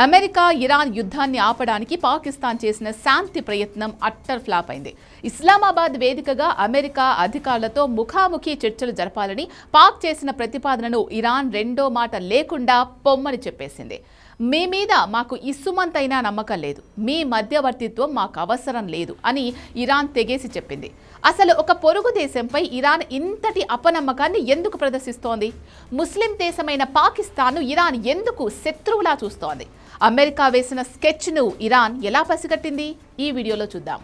America Iran యుద్ధాన్ని ఆపడానికి పాకిస్తాన్ చేసిన శాంతి ప్రయత్నం అట్టర్ ఫ్లాప్ అయింది. ఇస్లామాబాద్ వేదికగా అమెరికా అధికారులతో ముఖాముఖి చర్చలు జరపాలని పాక్ చేసిన ప్రతిపాదనను ఇరాన్ రెండో మాట లేకుండా పొమ్మని చెప్పేసింది. మీ మీద మాకు ఇస్సుమంతైనా నమ్మకం లేదు, మీ మధ్యవర్తిత్వం మాకు అవసరం లేదు అని ఇరాన్ తెగేసి చెప్పింది. అసలు ఒక పొరుగు దేశంపై ఇరాన్ ఇంతటి అపనమ్మకాన్ని ఎందుకు ప్రదర్శిస్తోంది? ముస్లిం దేశమైన పాకిస్తాన్ను ఇరాన్ ఎందుకు శత్రువులా చూస్తోంది? అమెరికా వేసిన స్కెచ్ను ఇరాన్ ఎలా పసిగట్టింది? ఈ వీడియోలో చూద్దాం.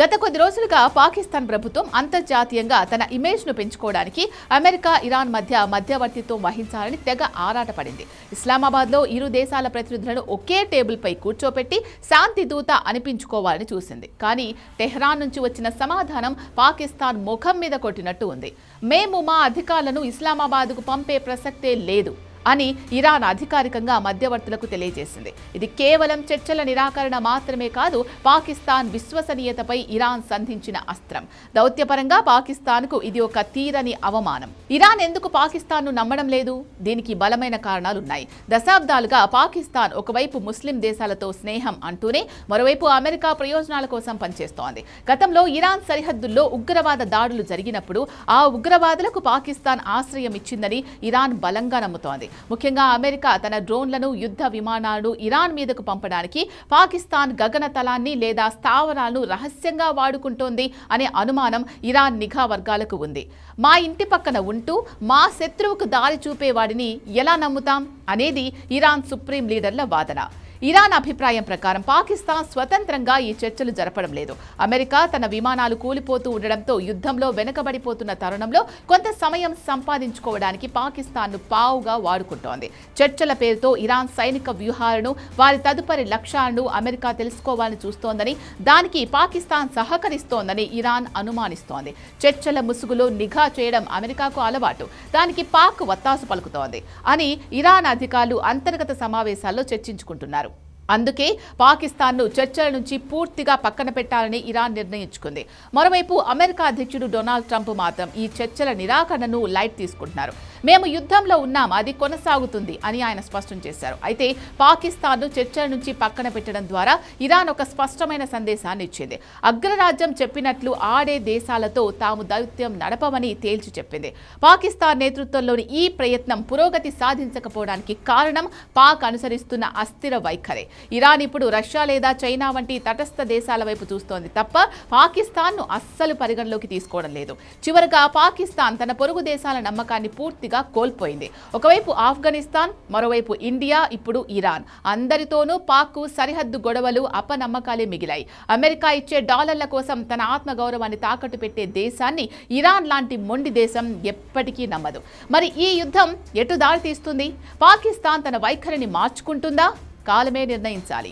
గత కొద్ది రోజులుగా పాకిస్తాన్ ప్రభుత్వం అంతర్జాతీయంగా తన ఇమేజ్ను పెంచుకోవడానికి అమెరికా ఇరాన్ మధ్యవర్తిత్వం వహించాలని తెగ ఆరాటపడింది. ఇస్లామాబాద్లో ఇరు దేశాల ప్రతినిధులను ఒకే టేబుల్పై కూర్చోపెట్టి శాంతి దూత అనిపించుకోవాలని చూసింది. కానీ టెహ్రాన్ నుంచి వచ్చిన సమాధానం పాకిస్తాన్ ముఖం మీద కొట్టినట్టు ఉంది. మేము మా అధికారులను ఇస్లామాబాద్కు పంపే ప్రసక్తే లేదు అని ఇరాన్ అధికారికంగా మధ్యవర్తులకు తెలియజేసింది. ఇది కేవలం చర్చల నిరాకరణ మాత్రమే కాదు, పాకిస్తాన్ విశ్వసనీయతపై ఇరాన్ సంధించిన అస్త్రం. దౌత్యపరంగా పాకిస్తాన్కు ఇది ఒక తీరని అవమానం. ఇరాన్ ఎందుకు పాకిస్తాన్ను నమ్మడం లేదు? దీనికి బలమైన కారణాలున్నాయి. దశాబ్దాలుగా పాకిస్తాన్ ఒకవైపు ముస్లిం దేశాలతో స్నేహం అంటూనే మరోవైపు అమెరికా ప్రయోజనాల కోసం పనిచేస్తోంది. గతంలో ఇరాన్ సరిహద్దుల్లో ఉగ్రవాద దాడులు జరిగినప్పుడు ఆ ఉగ్రవాదులకు పాకిస్తాన్ ఆశ్రయం ఇచ్చిందని ఇరాన్ బలంగా నమ్ముతోంది. ముఖ్యంగా అమెరికా తన డ్రోన్లను, యుద్ధ విమానాలను ఇరాన్ మీదకు పంపడానికి పాకిస్తాన్ గగనతలాన్ని లేదా స్థావరాలను రహస్యంగా వాడుకుంటోంది అనే అనుమానం ఇరాన్ నిఘా వర్గాలకు ఉంది. మా ఇంటి పక్కన ఉంటూ మా శత్రువుకు దారి చూపేవాడిని ఎలా నమ్ముతాం అనేది ఇరాన్ సుప్రీం లీడర్ల వాదన. ఇరాన్ అభిప్రాయం ప్రకారం పాకిస్తాన్ స్వతంత్రంగా ఈ చర్చలు జరపడం లేదు. అమెరికా తన విమానాలు కూలిపోతూ ఉండడంతో యుద్ధంలో వెనుకబడిపోతున్న తరుణంలో కొంత సమయం సంపాదించుకోవడానికి పాకిస్తాన్ను పావుగా వాడుకుంటోంది. చర్చల పేరుతో ఇరాన్ సైనిక వ్యూహాలను, వారి తదుపరి లక్ష్యాలను అమెరికా తెలుసుకోవాలని చూస్తోందని, దానికి పాకిస్తాన్ సహకరిస్తోందని ఇరాన్ అనుమానిస్తోంది. చర్చల ముసుగులో నిఘా చేయడం అమెరికాకు అలవాటు, దానికి పాక్ వత్తాసు పలుకుతోంది అని ఇరాన్ అధికారులు అంతర్గత సమావేశాల్లో చర్చించుకుంటున్నారు. అందుకే పాకిస్తాన్ను చర్చల నుంచి పూర్తిగా పక్కన పెట్టాలని ఇరాన్ నిర్ణయించుకుంది. మరోవైపు అమెరికా అధ్యక్షుడు డొనాల్డ్ ట్రంప్ మాత్రం ఈ చర్చల నిరాకరణను లైట్ తీసుకుంటున్నారు. మేము యుద్ధంలో ఉన్నాం, అది కొనసాగుతుంది అని ఆయన స్పష్టం చేశారు. అయితే పాకిస్తాన్ను చర్చల నుంచి పక్కన పెట్టడం ద్వారా ఇరాన్ ఒక స్పష్టమైన సందేశాన్ని ఇచ్చింది. అగ్రరాజ్యం చెప్పినట్లు ఆడే దేశాలతో తాము దౌత్యం నడపమని తేల్చి చెప్పింది. పాకిస్తాన్ నేతృత్వంలోని ఈ ప్రయత్నం పురోగతి సాధించకపోవడానికి కారణం పాక్ అనుసరిస్తున్న అస్థిర వైఖరే. ఇరాన్ ఇప్పుడు రష్యా లేదా చైనా వంటి తటస్థ దేశాల వైపు చూస్తోంది తప్ప పాకిస్తాన్ను అస్సలు పరిగణలోకి తీసుకోవడం లేదు. చివరగా పాకిస్తాన్ తన పొరుగు దేశాల నమ్మకాన్ని పూర్తిగా కోల్పోయింది. ఒకవైపు ఆఫ్ఘనిస్తాన్, మరోవైపు ఇండియా, ఇప్పుడు ఇరాన్. అందరితోనూ పాక్కు సరిహద్దు గొడవలు, అపనమ్మకాలే మిగిలాయి. అమెరికా ఇచ్చే డాలర్ల కోసం తన ఆత్మగౌరవాన్ని తాకట్టు పెట్టే దేశాన్ని ఇరాన్ లాంటి మొండి దేశం ఎప్పటికీ నమ్మదు. మరి ఈ యుద్ధం ఎటు దారి తీస్తుంది? పాకిస్తాన్ తన వైఖరిని మార్చుకుంటుందా? కాలమే నిర్ణయించాలి.